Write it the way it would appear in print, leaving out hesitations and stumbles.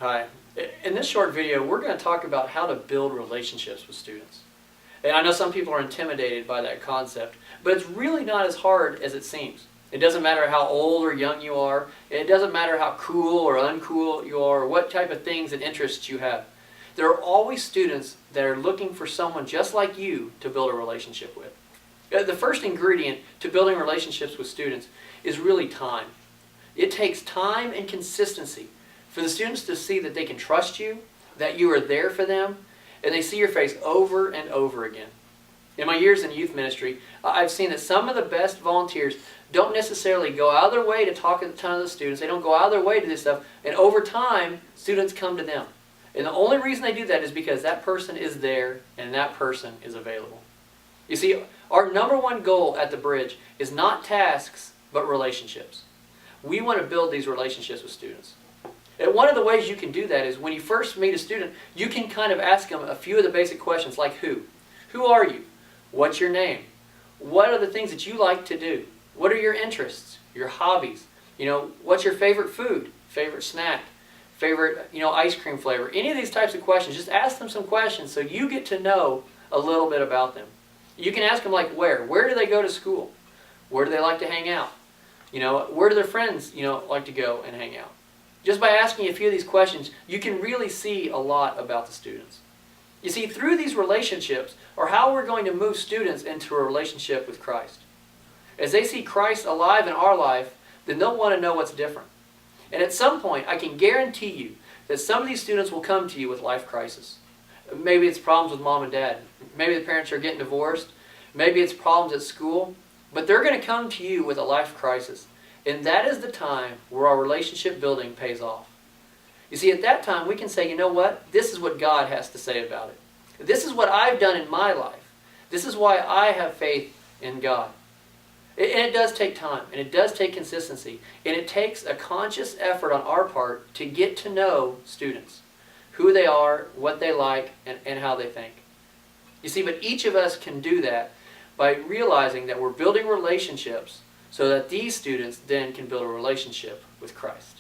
Hi. In this short video, we're going to talk about how to build relationships with students. And I know some people are intimidated by that concept, but it's really not as hard as it seems. It doesn't matter how old or young you are. It doesn't matter how cool or uncool you are, or what type of things and interests you have. There are always students that are looking for someone just like you to build a relationship with. The first ingredient to building relationships with students is really time. It takes time and consistency for the students to see that they can trust you, that you are there for them, and they see your face over and over again. In my years in youth ministry, I've seen that some of the best volunteers don't necessarily go out of their way to talk to a ton of the students. They don't go out of their way to do stuff. And over time, students come to them. And the only reason they do that is because that person is there and that person is available. You see, our number one goal at the Bridge is not tasks, but relationships. We want to build these relationships with students. And one of the ways you can do that is when you first meet a student, you can kind of ask them a few of the basic questions like who? Who are you? What's your name? What are the things that you like to do? What are your interests? Your hobbies? What's your favorite food? Favorite snack? Favorite, ice cream flavor? Any of these types of questions, just ask them some questions so you get to know a little bit about them. You can ask them like where? Where do they go to school? Where do they like to hang out? Where do their friends, like to go and hang out? Just by asking a few of these questions, you can really see a lot about the students. You see, through these relationships are how we're going to move students into a relationship with Christ. As they see Christ alive in our life, then they'll want to know what's different. And at some point, I can guarantee you that some of these students will come to you with life crisis. Maybe it's problems with mom and dad. Maybe the parents are getting divorced. Maybe it's problems at school. But they're going to come to you with a life crisis. And that is the time where our relationship building pays off. You see, at that time, we can say, you know what? This is what God has to say about it. This is what I've done in my life. This is why I have faith in God. And it does take time, and it does take consistency, and it takes a conscious effort on our part to get to know students, who they are, what they like, and how they think. You see, but each of us can do that by realizing that we're building relationships so that these students then can build a relationship with Christ.